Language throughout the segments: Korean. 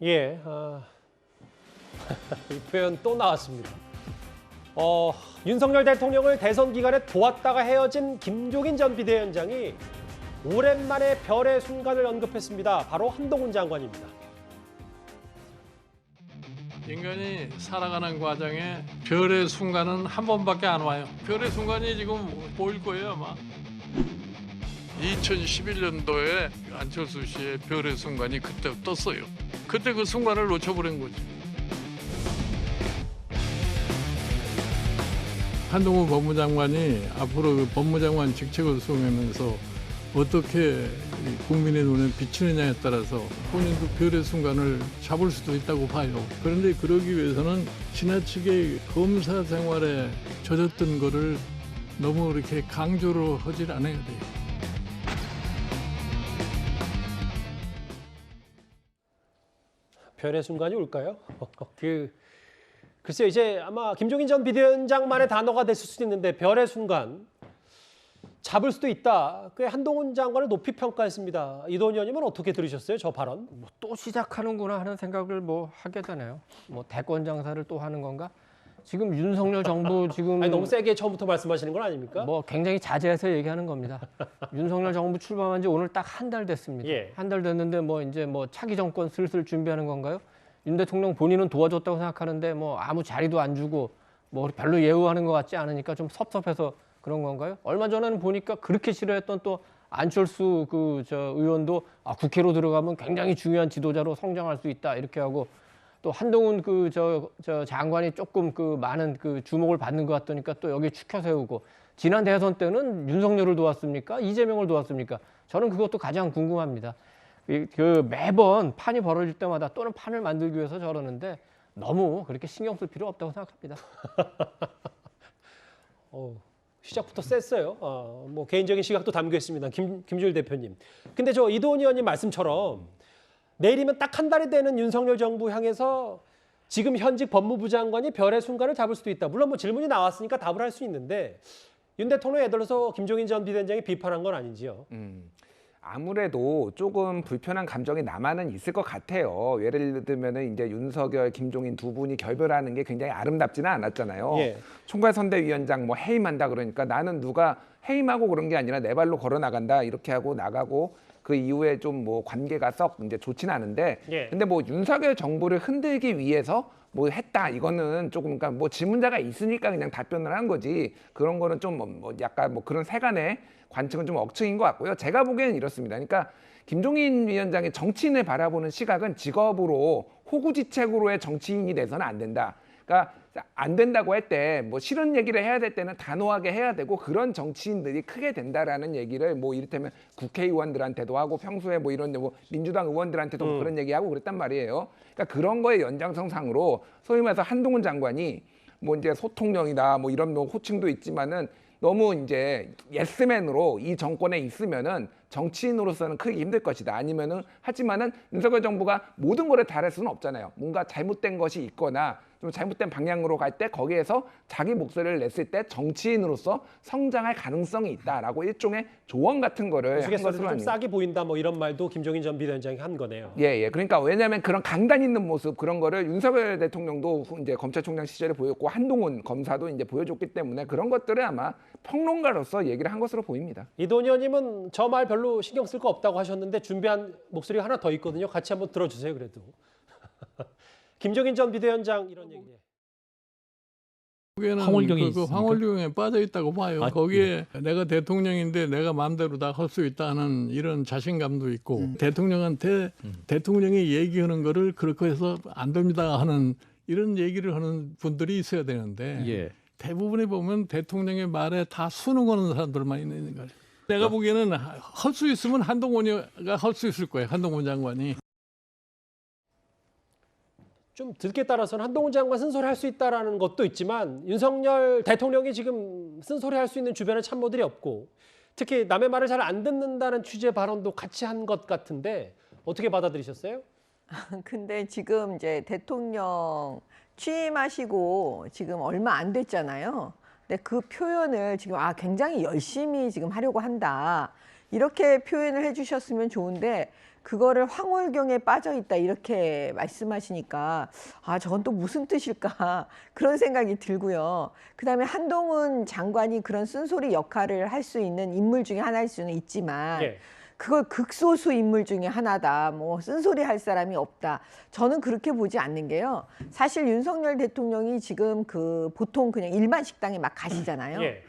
예, 이 표현 또 나왔습니다. 윤석열 대통령을 대선 기간에 도왔다가 헤어진 김종인 전 비대위원장이 오랜만에 별의 순간을 언급했습니다. 바로 한동훈 장관입니다. 인간이 살아가는 과정에 별의 순간은 한 번밖에 안 와요. 별의 순간이 지금 보일 거예요, 아마. 2011년도에 안철수 씨의 별의 순간이 그때 떴어요. 그때 그 순간을 놓쳐버린 거죠. 한동훈 법무장관이 앞으로 그 법무장관 직책을 수행하면서 어떻게 국민의 눈에 비치느냐에 따라서 본인도 별의 순간을 잡을 수도 있다고 봐요. 그런데 그러기 위해서는 지나치게 검사 생활에 젖었던 거를 너무 이렇게 강조를 하질 않아야 돼요. 별의 순간이 올까요? 글쎄요, 이제 아마 김종인 전 비대위원장만의 단어가 됐을 수도 있는데 별의 순간 잡을 수도 있다. 꽤 한동훈 장관을 높이 평가했습니다. 이도원 의원님은 어떻게 들으셨어요? 저 발언? 또 시작하는구나 하는 생각을 하게 되네요. 대권 장사를 또 하는 건가? 지금 윤석열 정부 지금 아니, 너무 세게 처음부터 말씀하시는 건 아닙니까? 굉장히 자제해서 얘기하는 겁니다. 윤석열 정부 출범한 지 오늘 딱 한 달 됐습니다. 예. 한 달 됐는데 이제 차기 정권 슬슬 준비하는 건가요? 윤 대통령 본인은 도와줬다고 생각하는데 아무 자리도 안 주고 별로 예우하는 것 같지 않으니까 좀 섭섭해서 그런 건가요? 얼마 전에는 보니까 그렇게 싫어했던 또 안철수 의원도 국회로 들어가면 굉장히 중요한 지도자로 성장할 수 있다 이렇게 하고 또 한동훈 장관이 조금 많은 주목을 받는 것 같으니까 또 여기 추켜 세우고 지난 대선 때는 윤석열을 도왔습니까? 이재명을 도왔습니까? 저는 그것도 가장 궁금합니다. 매번 판이 벌어질 때마다 또는 판을 만들기 위해서 저러는데 너무 그렇게 신경 쓸 필요 없다고 생각합니다. 시작부터 셌어요. 개인적인 시각도 담겨 있습니다. 김주일 대표님. 근데 이도원 의원님 말씀처럼 내일이면 딱 한 달이 되는 윤석열 정부 향해서 지금 현직 법무부 장관이 별의 순간을 잡을 수도 있다. 물론 질문이 나왔으니까 답을 할 수 있는데 윤 대통령에 들어서 김종인 전 비대위원장이 비판한 건 아닌지요? 아무래도 조금 불편한 감정이 남아는 있을 것 같아요. 예를 들면은 이제 윤석열, 김종인 두 분이 결별하는 게 굉장히 아름답지는 않았잖아요. 예. 총괄선대위원장 해임한다 그러니까 나는 누가 해임하고 그런 게 아니라 내 발로 걸어 나간다 이렇게 하고 나가고 그 이후에 좀 관계가 썩 이제 좋지는 않은데 예. 근데 윤석열 정부를 흔들기 위해서 했다 이거는 조금 그러니까 질문자가 있으니까 그냥 답변을 한 거지 그런 거는 좀 약간 그런 세간의 관측은 좀 억측인 것 같고요. 제가 보기에는 이렇습니다. 그러니까 김종인 위원장이 정치인을 바라보는 시각은 직업으로 호구지책으로의 정치인이 돼서는 안 된다. 그러니까 안 된다고 할 때 싫은 얘기를 해야 될 때는 단호하게 해야 되고 그런 정치인들이 크게 된다라는 얘기를 이를테면 국회의원들한테도 하고 평소에 이런 민주당 의원들한테도 그런 얘기하고 그랬단 말이에요. 그러니까 그런 거의 연장선상으로 소위 말해서 한동훈 장관이 이제 소통령이다 이런 호칭도 있지만은 너무 이제 예스맨으로 이 정권에 있으면은 정치인으로서는 크게 힘들 것이다. 하지만은 윤석열 정부가 모든 거를 다 할 수는 없잖아요. 뭔가 잘못된 것이 있거나 좀 잘못된 방향으로 갈 때 거기에서 자기 목소리를 냈을 때 정치인으로서 성장할 가능성이 있다라고 일종의 조언 같은 거를 한 우스갯소리로 것으로 좀 아닙니까? 싹이 보인다 이런 말도 김종인 전 비대위원장이 한 거네요. 예. 그러니까 왜냐하면 그런 강단 있는 모습 그런 거를 윤석열 대통령도 이제 검찰총장 시절에 보였고 한동훈 검사도 이제 보여줬기 때문에 그런 것들을 아마 평론가로서 얘기를 한 것으로 보입니다. 이도원 의원님은 저 말 별로 신경 쓸 거 없다고 하셨는데 준비한 목소리가 하나 더 있거든요. 같이 한번 들어주세요. 그래도. 김종인 전 비대위원장 이런 얘기. 거기에는 황홀경이 황홀경에 빠져 있다고 봐요. 거기에 내가 대통령인데 내가 마음대로 다 할 수 있다는 이런 자신감도 있고 대통령한테 대통령이 얘기하는 거를 그렇게 해서 안 됩니다 하는 이런 얘기를 하는 분들이 있어야 되는데 예. 대부분이 보면 대통령의 말에 다 순응하는 사람들만 있는 거예요. 내가 보기에는 할 수 있으면 한동훈이가 할 수 있을 거예요. 한동훈 장관이. 좀 듣기에 따라서는 한동훈 장관 쓴소리 할 수 있다라는 것도 있지만 윤석열 대통령이 지금 쓴소리 할 수 있는 주변에 참모들이 없고 특히 남의 말을 잘 안 듣는다는 취지의 발언도 같이 한 것 같은데 어떻게 받아들이셨어요? 근데 지금 이제 대통령 취임하시고 지금 얼마 안 됐잖아요. 근데 그 표현을 지금 굉장히 열심히 지금 하려고 한다. 이렇게 표현을 해주셨으면 좋은데 그거를 황홀경에 빠져 있다 이렇게 말씀하시니까 아 저건 또 무슨 뜻일까 그런 생각이 들고요. 그다음에 한동훈 장관이 그런 쓴소리 역할을 할 수 있는 인물 중에 하나일 수는 있지만 예. 그걸 극소수 인물 중에 하나다. 뭐 쓴소리 할 사람이 없다. 저는 그렇게 보지 않는 게요. 사실 윤석열 대통령이 지금 그 보통 그냥 일반 식당에 막 가시잖아요. 예.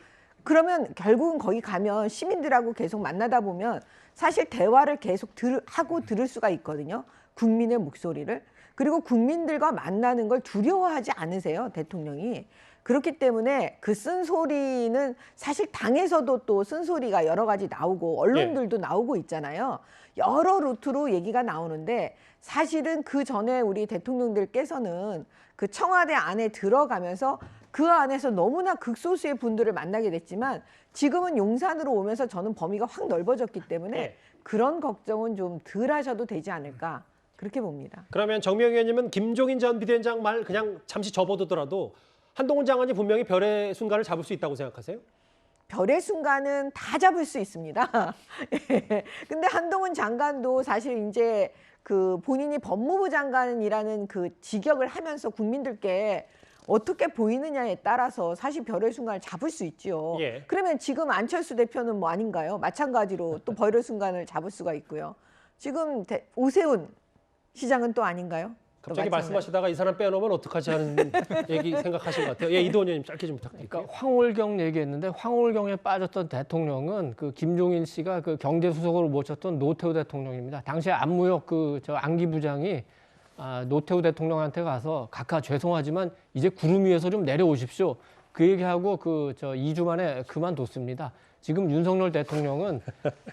그러면 결국은 거기 가면 시민들하고 계속 만나다 보면 사실 대화를 계속 하고 들을 수가 있거든요. 국민의 목소리를. 그리고 국민들과 만나는 걸 두려워하지 않으세요, 대통령이. 그렇기 때문에 그 쓴소리는 사실 당에서도 또 쓴소리가 여러 가지 나오고 언론들도 나오고 있잖아요. 여러 루트로 얘기가 나오는데 사실은 그 전에 우리 대통령들께서는 그 청와대 안에 들어가면서 그 안에서 너무나 극소수의 분들을 만나게 됐지만 지금은 용산으로 오면서 저는 범위가 확 넓어졌기 때문에 네. 그런 걱정은 좀 덜 하셔도 되지 않을까 그렇게 봅니다. 그러면 정명희 의원님은 김종인 전 비대위원장 말 그냥 잠시 접어두더라도 한동훈 장관이 분명히 별의 순간을 잡을 수 있다고 생각하세요? 별의 순간은 다 잡을 수 있습니다. 예. 근데 한동훈 장관도 사실 이제 그 본인이 법무부 장관이라는 그 직역을 하면서 국민들께 어떻게 보이느냐에 따라서 사실 별의 순간을 잡을 수 있죠. 예. 그러면 지금 안철수 대표는 뭐 아닌가요? 마찬가지로 또 별의 순간을 잡을 수가 있고요. 지금 오세훈 시장은 또 아닌가요? 갑자기 또 말씀하시다가 이 사람 빼놓으면 어떡하지 하는 얘기 생각하신 것 같아요. 예, 이도원 의원님 짧게 좀 부탁드릴게요. 그러니까 황홀경 얘기했는데 황홀경에 빠졌던 대통령은 그 김종인 씨가 그 경제수석으로 모셨던 노태우 대통령입니다. 당시에 안무혁 그 저 안기부장이 노태우 대통령한테 가서 각하 죄송하지만 이제 구름 위에서 좀 내려오십시오. 그 얘기하고 그 저 2주 만에 그만뒀습니다. 지금 윤석열 대통령은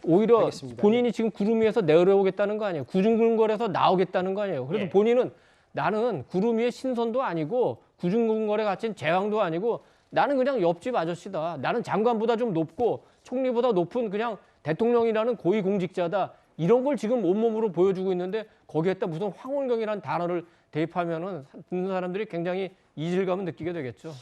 오히려 알겠습니다. 본인이 지금 구름 위에서 내려오겠다는 거 아니에요. 구중궁궐에서 나오겠다는 거 아니에요. 그래서 예. 본인은 나는 구름 위에 신선도 아니고 구중궁궐에 갇힌 제왕도 아니고 나는 그냥 옆집 아저씨다. 나는 장관보다 좀 높고 총리보다 높은 그냥 대통령이라는 고위공직자다. 이런 걸 지금 온몸으로 보여주고 있는데 거기에다 무슨 황홀경이라는 단어를 대입하면은 듣는 사람들이 굉장히 이질감을 느끼게 되겠죠.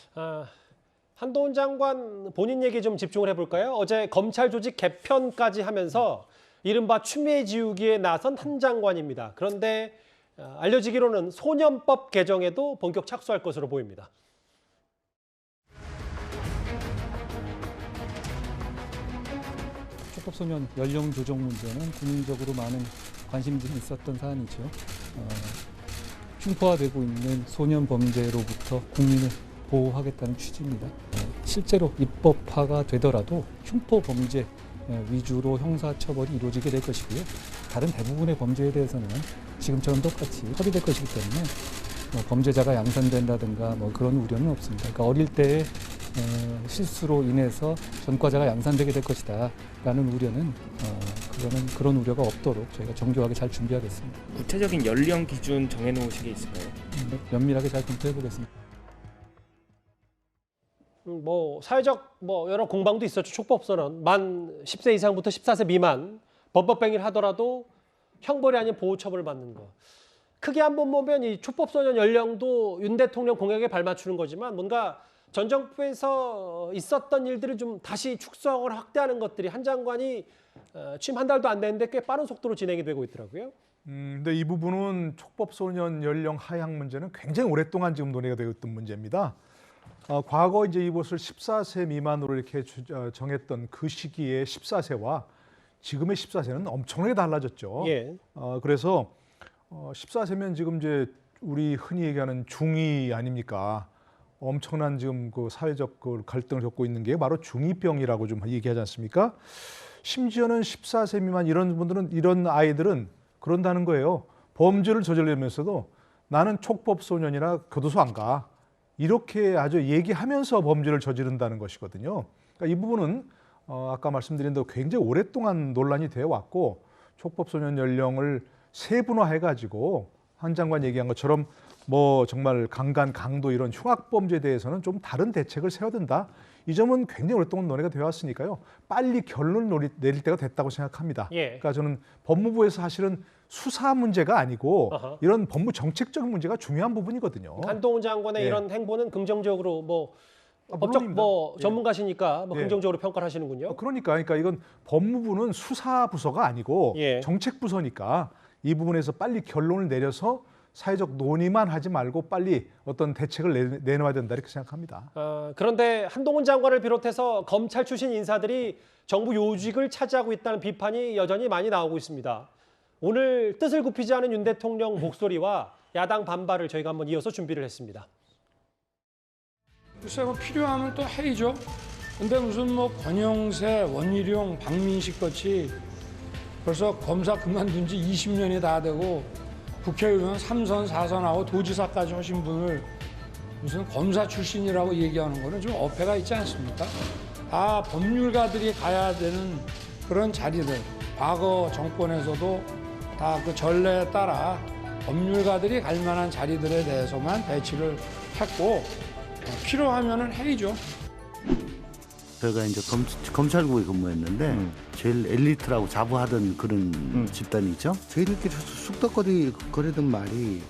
한동훈 장관 본인 얘기 좀 집중을 해볼까요? 어제 검찰 조직 개편까지 하면서 이른바 추미애 지우기에 나선 한 장관입니다. 그런데 알려지기로는 소년법 개정에도 본격 착수할 것으로 보입니다. 촉법소년 연령 조정 문제는 국민적으로 많은 관심이 있었던 사안이죠. 흉포화되고 있는 소년 범죄로부터 국민을 보호하겠다는 취지입니다. 실제로 입법화가 되더라도 흉포 범죄 위주로 형사처벌이 이루어지게 될 것이고요. 다른 대부분의 범죄에 대해서는 지금처럼 똑같이 처리될 것이기 때문에 범죄자가 양산된다든가 그런 우려는 없습니다. 그러니까 어릴 때의 실수로 인해서 전과자가 양산되게 될 것이다 라는 우려는 그런 우려가 없도록 저희가 정교하게 잘 준비하겠습니다. 구체적인 연령 기준 정해놓으신 게 있을까요? 면밀하게 잘 검토해 보겠습니다. 사회적 여러 공방도 있었죠. 촉법소년 만 10세 이상부터 14세 미만 범법행위를 하더라도 형벌이 아닌 보호처벌을 받는 거. 크게 한번 보면 이 촉법소년 연령도 윤 대통령 공약에 발맞추는 거지만 뭔가 전 정부에서 있었던 일들을 좀 다시 축소하거나 확대하는 것들이 한 장관이 취임 한 달도 안 됐는데 꽤 빠른 속도로 진행이 되고 있더라고요. 근데 이 부분은 촉법소년 연령 하향 문제는 굉장히 오랫동안 지금 논의가 되고 있던 문제입니다. 과거 이제 이것을 14세 미만으로 이렇게 정했던 그 시기의 14세와 지금의 14세는 엄청나게 달라졌죠. 예. 그래서 14세면 지금 이제 우리 흔히 얘기하는 중2 아닙니까? 엄청난 지금 그 사회적 그 갈등을 겪고 있는 게 바로 중2병이라고 좀 얘기하지 않습니까? 심지어는 14세 미만 이런 아이들은 그런다는 거예요. 범죄를 저지르면서도 나는 촉법소년이라 교도소 안 가. 이렇게 아주 얘기하면서 범죄를 저지른다는 것이거든요. 그러니까 이 부분은 아까 말씀드린 대로 굉장히 오랫동안 논란이 되어 왔고 촉법소년 연령을 세분화해가지고 한 장관 얘기한 것처럼 정말 강간, 강도 이런 흉악범죄에 대해서는 좀 다른 대책을 세워야 된다. 이 점은 굉장히 오랫동안 논의가 되어 왔으니까요. 빨리 결론을 내릴 때가 됐다고 생각합니다. 예. 그러니까 저는 법무부에서 사실은 수사 문제가 아니고 어허. 이런 법무 정책적인 문제가 중요한 부분이거든요. 한동훈 장관의 예. 이런 행보는 긍정적으로 법적 물론입니다. 뭐 예. 전문가시니까 뭐 예. 긍정적으로 평가를 하시는군요. 그러니까 이건 법무부는 수사 부서가 아니고 예. 정책 부서니까 이 부분에서 빨리 결론을 내려서 사회적 논의만 하지 말고 빨리 어떤 대책을 내놓아야 된다 이렇게 생각합니다. 그런데 한동훈 장관을 비롯해서 검찰 출신 인사들이 정부 요직을 차지하고 있다는 비판이 여전히 많이 나오고 있습니다. 오늘 뜻을 굽히지 않은 윤 대통령 목소리와 야당 반발을 저희가 한번 이어서 준비를 했습니다. 글쎄 뭐 필요하면 또 해이죠. 근데 무슨 뭐 권영세, 원희룡, 박민식 같이 벌써 검사 그만둔 지 20년이 다 되고 국회의원 3선, 4선하고 도지사까지 하신 분을 무슨 검사 출신이라고 얘기하는 거는 좀 어폐가 있지 않습니까? 다 법률가들이 가야 되는 그런 자리들, 과거 정권에서도 다 그 전례에 따라 법률가들이 갈 만한 자리들에 대해서만 배치를 했고 필요하면은 해이죠. 제가 이제 검찰국에 근무했는데 제일 엘리트라고 자부하던 그런 집단이죠. 저희들끼리 쑥덕거리던 말이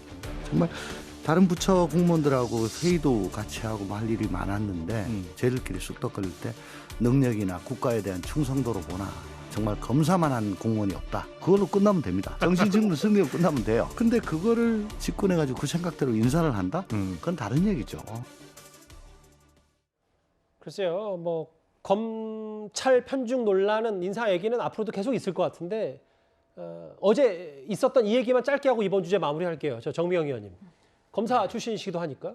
정말 다른 부처 공무원들하고 회의도 같이 하고 할 일이 많았는데 저희들끼리 쑥덕거릴 때 능력이나 국가에 대한 충성도로 보나 정말 검사만 한 공무원이 없다. 그걸로 끝나면 됩니다. 정신직무 승리로 끝나면 돼요. 근데 그거를 직권해가지고 그 생각대로 인사를 한다? 그건 다른 얘기죠. 글쎄요, 뭐 검찰 편중 논란은 인사 얘기는 앞으로도 계속 있을 것 같은데 어제 있었던 이 얘기만 짧게 하고 이번 주제 마무리할게요. 저 정미영 의원님, 검사 출신이시기도 하니까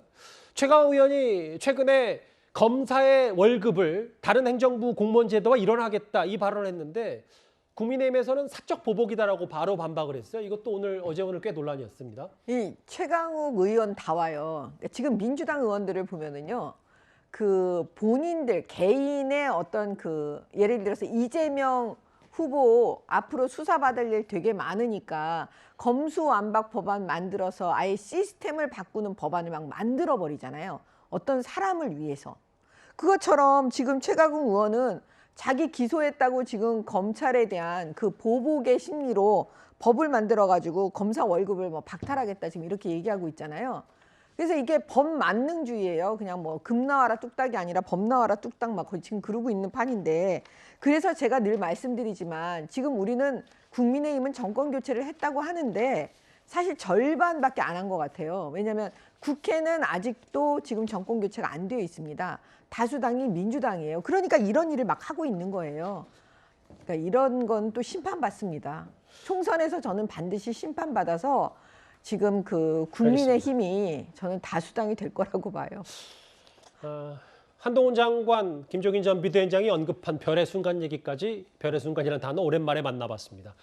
최강욱 의원이 최근에 검사의 월급을 다른 행정부 공무원 제도와 일원하겠다 이 발언을 했는데 국민의힘에서는 사적 보복이다라고 바로 반박을 했어요. 이것도 어제 오늘 꽤 논란이었습니다. 이 최강욱 의원 다 와요. 지금 민주당 의원들을 보면은요. 그 본인들 개인의 어떤 그 예를 들어서 이재명 후보 앞으로 수사받을 일 되게 많으니까 검수완박 법안 만들어서 아예 시스템을 바꾸는 법안을 막 만들어 버리잖아요. 어떤 사람을 위해서. 그것처럼 지금 최강욱 의원은 자기 기소했다고 지금 검찰에 대한 그 보복의 심리로 법을 만들어 가지고 검사 월급을 뭐 박탈하겠다 지금 이렇게 얘기하고 있잖아요. 그래서 이게 법 만능주의예요. 그냥 뭐 금 나와라 뚝딱이 아니라 법 나와라 뚝딱 막 지금 그러고 있는 판인데, 그래서 제가 늘 말씀드리지만 지금 우리는 국민의힘은 정권 교체를 했다고 하는데 사실 절반밖에 안 한 것 같아요. 왜냐하면 국회는 아직도 지금 정권 교체가 안 되어 있습니다. 다수당이 민주당이에요. 그러니까 이런 일을 막 하고 있는 거예요. 그러니까 이런 건 또 심판받습니다. 총선에서 저는 반드시 심판받아서 지금 그 국민의힘이 저는 다수당이 될 거라고 봐요. 한동훈 장관, 김종인 전 비대위원장이 언급한 별의 순간 얘기까지 별의 순간이라는 단어 오랜만에 만나봤습니다.